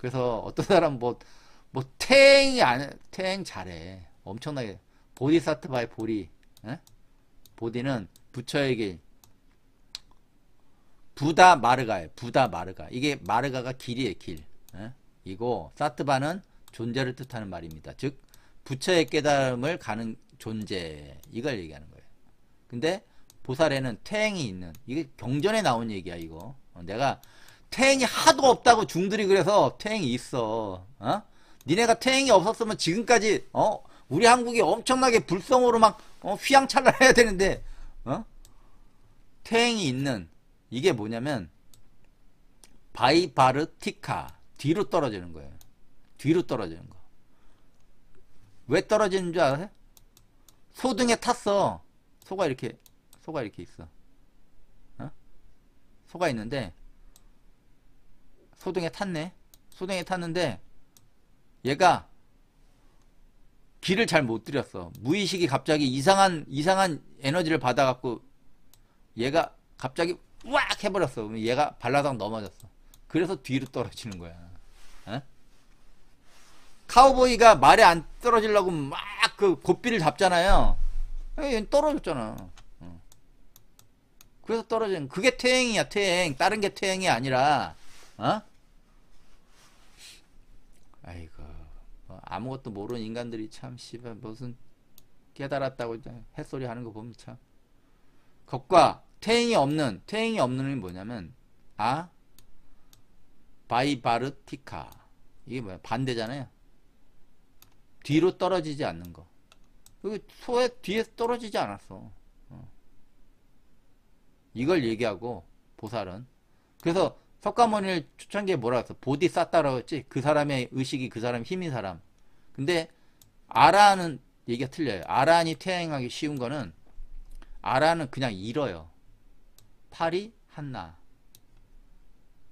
그래서 어떤 사람 태행 잘해. 엄청나게. 보디사트바의 보리. 에? 보디는 부처의 길. 부다 마르가예요. 부다 마르가. 이게 마르가가 길이에요, 길. 에? 이고 사트바는 존재를 뜻하는 말입니다. 즉 부처의 깨달음을 가는 존재. 이걸 얘기하는 거예요. 근데 보살에는 태행이 있는, 이게 경전에 나온 얘기야 이거. 내가 태행이 하도 없다고 중들이 그래서 태행이 있어. 니네가 태행이 없었으면 지금까지 우리 한국이 엄청나게 불성으로 막 휘황찬란해야 되는데 태행이 있는, 이게 뭐냐면 바이바르티카, 뒤로 떨어지는 거예요. 뒤로 떨어지는 거. 왜 떨어지는 줄 알아요? 소등에 탔어. 소가 이렇게 있어. 소가 있는데 소등에 탔네. 소등에 탔는데 얘가 길을 잘 못 들였어. 무의식이 갑자기 이상한 에너지를 받아갖고 얘가 갑자기 왁 해버렸어. 그럼 얘가 발라당 넘어졌어. 그래서 뒤로 떨어지는 거야. 카우보이가 말에 안 떨어지려고 막 그 고삐를 잡잖아요. 얘는 떨어졌잖아. 그래서 떨어지는, 그게 퇴행이야, 퇴행. 다른 게 퇴행이 아니라, 아이고, 아무것도 모르는 인간들이 참, 씨발, 무슨 깨달았다고 햇소리 하는 거 보면 참. 것과 퇴행이 없는 이 뭐냐면, 바이바르티카. 이게 뭐야? 반대잖아요. 뒤로 떨어지지 않는 거. 소의 뒤에 떨어지지 않았어. 이걸 얘기하고 보살은, 그래서 석가모니를 초창기에 뭐라 했어? 보디사타라고 했지. 그 사람의 의식이 그 사람 힘인 사람. 근데 아라는 얘기가 틀려요. 아라한이 퇴행하기 쉬운 거는, 아라는 그냥 잃어요. 파리 한나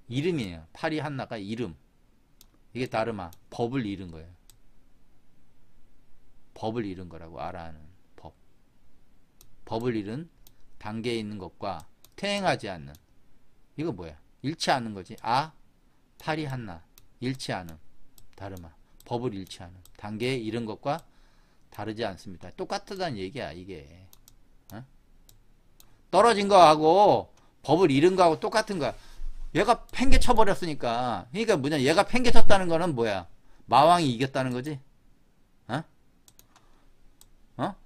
이름이에요. 파리 한나가 이름. 이게 다르마, 법을 잃은 거예요. 법을 잃은 거라고. 아라한은 법을 잃은 단계에 있는 것과 퇴행하지 않는, 이거 뭐야? 잃지 않는 거지. 파리 한나, 잃지 않음, 다르마, 법을 잃지 않음, 단계에 이른 것과 다르지 않습니다. 똑같다는 얘기야 이게. 떨어진 거하고 법을 잃은 거하고 똑같은 거야. 얘가 팽개쳐 버렸으니까. 그러니까 뭐냐, 얘가 팽개쳤다는 거는 뭐야? 마왕이 이겼다는 거지.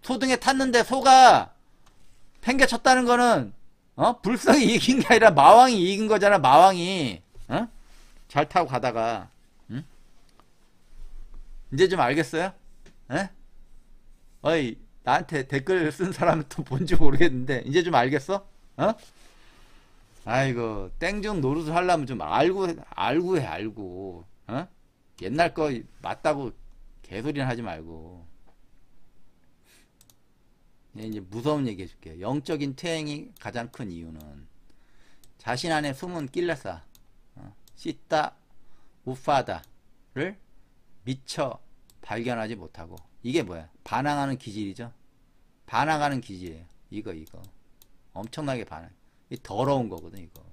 소등에 탔는데 소가 팽개쳤다는 거는 불성이 이긴 게 아니라 마왕이 이긴 거잖아. 마왕이 잘 타고 가다가. 응? 이제 좀 알겠어요? 어이, 나한테 댓글 쓴 사람은 또 뭔지 모르겠는데 이제 좀 알겠어? 아이고, 땡중 노릇을 하려면 좀 알고 해. 알고. 옛날 거 맞다고 개소리는 하지 말고. 이제 무서운 얘기 해줄게요. 영적인 퇴행이 가장 큰 이유는 자신 안에 숨은 낄레사, 시타 우파다를 미처 발견하지 못하고, 이게 뭐야? 반항하는 기질이죠. 반항하는 기질이에요. 이거 엄청나게 반항. 이 더러운 거거든. 이거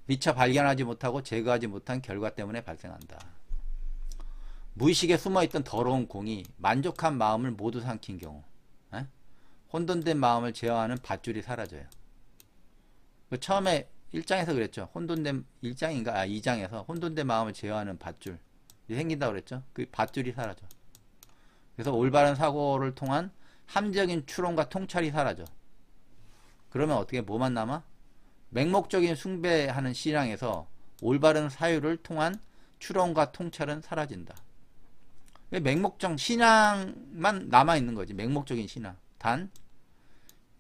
미처 발견하지 못하고 제거하지 못한 결과 때문에 발생한다. 무의식에 숨어있던 더러운 공이 만족한 마음을 모두 삼킨 경우, 혼돈된 마음을 제어하는 밧줄이 사라져요. 처음에 1장에서 그랬죠. 혼돈된 1장인가? 2장에서 혼돈된 마음을 제어하는 밧줄 생긴다고 그랬죠. 그 밧줄이 사라져. 그래서 올바른 사고를 통한 함적인 추론과 통찰이 사라져. 그러면 어떻게, 뭐만 남아? 맹목적인 숭배하는 신앙에서 올바른 사유를 통한 추론과 통찰은 사라진다. 왜 맹목적 신앙만 남아있는 거지. 맹목적인 신앙. 단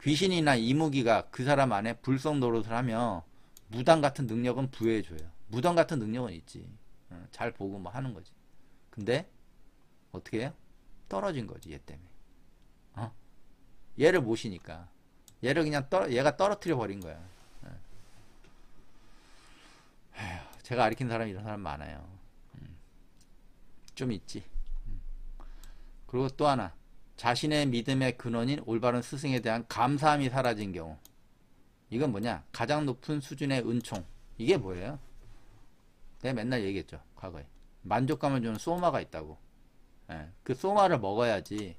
귀신이나 이무기가 그 사람 안에 불성 노릇을 하며 무당 같은 능력은 부여해줘요. 무당 같은 능력은 있지. 잘 보고 뭐 하는 거지. 근데 어떻게 해요? 떨어진 거지. 얘 때문에. 얘를 모시니까. 얘를 그냥 얘가 떨어뜨려 버린 거야. 제가 가르친 사람, 이런 사람 많아요. 좀 있지. 그리고 또 하나, 자신의 믿음의 근원인 올바른 스승에 대한 감사함이 사라진 경우. 이건 뭐냐? 가장 높은 수준의 은총. 이게 뭐예요? 내가 맨날 얘기했죠. 과거에. 만족감을 주는 소마가 있다고. 예, 그 소마를 먹어야지.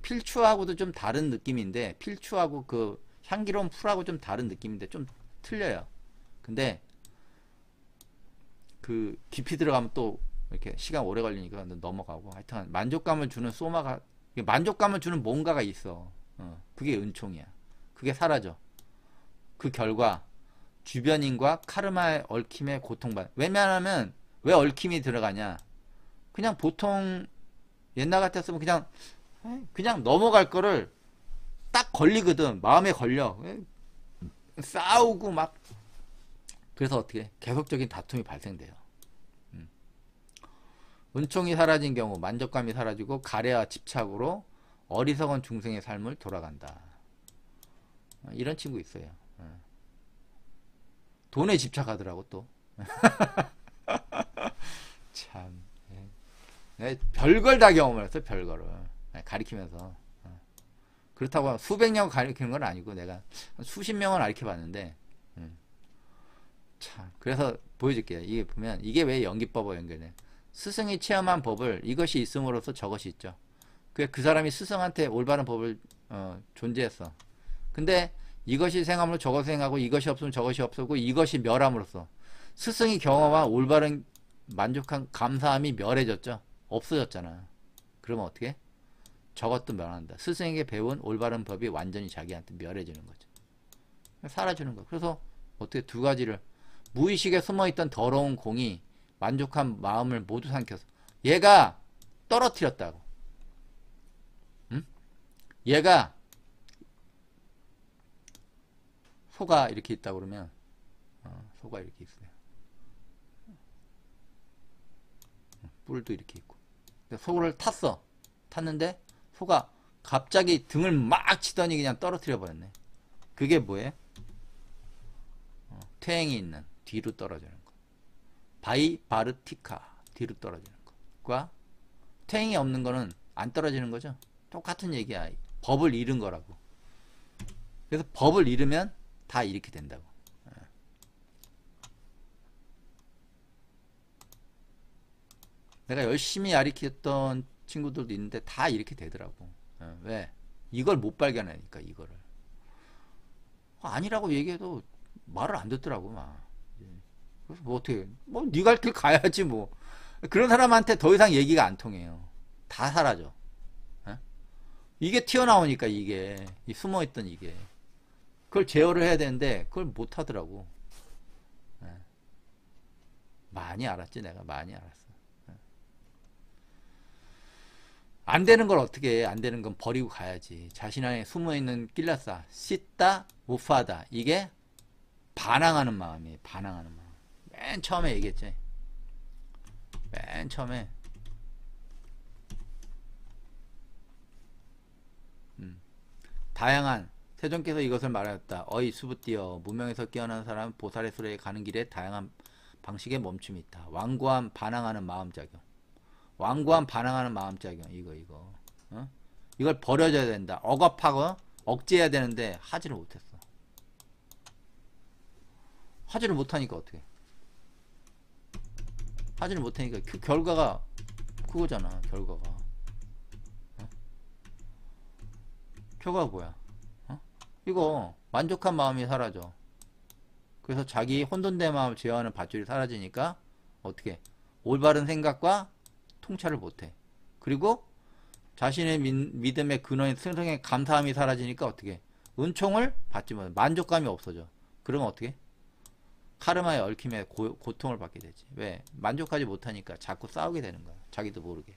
필추하고도 좀 다른 느낌인데, 필추하고 그 향기로운 풀하고 좀 다른 느낌인데 좀 틀려요. 근데 그 깊이 들어가면 또 이렇게 시간 오래 걸리니까 넘어가고, 하여튼 만족감을 주는 소마가, 만족감을 주는 뭔가가 있어. 그게 은총이야. 그게 사라져. 그 결과 주변인과 카르마의 얽힘에 고통받. 왜냐하면 왜 얽힘이 들어가냐? 그냥 보통 옛날 같았으면 그냥 넘어갈 거를 딱 걸리거든. 마음에 걸려. 싸우고 막. 그래서 어떻게 계속적인 다툼이 발생돼요. 은총이 사라진 경우 만족감이 사라지고 가래와 집착으로 어리석은 중생의 삶을 돌아간다. 이런 친구 있어요. 돈에 집착하더라고 또. 참. 별걸 다 경험을 했어. 별거를. 가리키면서. 그렇다고 수백 명 가리키는 건 아니고 내가 수십 명은 가리켜 봤는데 참. 그래서 보여줄게요. 이게 보면 이게 왜 연기법과 연결돼. 스승이 체험한 법을 이것이 있음으로써 저것이 있죠. 그 사람이 스승한테 올바른 법을 존재했어. 근데 이것이 생함으로 저것이 생하고 이것이 없으면 저것이 없었고 이것이 멸함으로써 스승이 경험한 올바른 만족한 감사함이 멸해졌죠. 없어졌잖아. 그러면 어떻게? 저것도 멸한다. 스승에게 배운 올바른 법이 완전히 자기한테 멸해지는 거죠. 사라지는 거. 그래서 어떻게 두 가지를 무의식에 숨어있던 더러운 공이 만족한 마음을 모두 삼켜서 얘가 떨어뜨렸다고. 응? 얘가 소가 이렇게 있다고 그러면 소가 이렇게 있어요. 뿔도 이렇게 있고. 소를 탔는데 소가 갑자기 등을 막 치더니 그냥 떨어뜨려 버렸네. 그게 뭐예요? 퇴행이 있는 뒤로 떨어지는 거. 바이바르티카 뒤로 떨어지는 것과 퇴행이 없는 거는 안 떨어지는 거죠. 똑같은 얘기야. 법을 잃은 거라고. 그래서 법을 잃으면 다 이렇게 된다고. 내가 열심히 가르쳤던 친구들도 있는데 다 이렇게 되더라고. 왜? 이걸 못 발견하니까 이거를. 아니라고 얘기해도 말을 안 듣더라고 막. 그래서 뭐 어떻게 뭐 네 갈 길 가야지 뭐. 그런 사람한테 더 이상 얘기가 안 통해요. 다 사라져. 이게 튀어나오니까 이게 숨어있던 이게 그걸 제어를 해야 되는데 그걸 못 하더라고. 많이 알았지 내가 많이 알았어. 안 되는 걸 어떻게 해. 안 되는 건 버리고 가야지. 자신 안에 숨어있는 낄라싸 씻다 우파다 이게 반항하는 마음이에요. 반항하는 마음. 맨 처음에 얘기했지. 맨 처음에 다양한 세존께서 이것을 말하였다. 어이 수부띠여 무명에서 깨어난 사람은 보살의 수레에 가는 길에 다양한 방식의 멈춤이 있다. 완고한 반항하는 마음작용. 완고한 반항하는 마음작용. 이거 이걸 버려줘야 된다. 억압하고 억제해야 되는데 하지를 못했어. 하지를 못하니까 어떻게 하지를 못하니까 그 결과가 그거잖아. 결과가 결과가 뭐야? 이거 만족한 마음이 사라져. 그래서 자기 혼돈된 마음을 제어하는 밧줄이 사라지니까 어떻게 올바른 생각과 통찰을 못해. 그리고 자신의 믿음의 근원인 스승의 감사함이 사라지니까 어떻게 은총을 받지 못해. 만족감이 없어져. 그러면 어떻게 카르마의 얽힘에 고통을 받게 되지. 왜? 만족하지 못하니까 자꾸 싸우게 되는 거야. 자기도 모르게.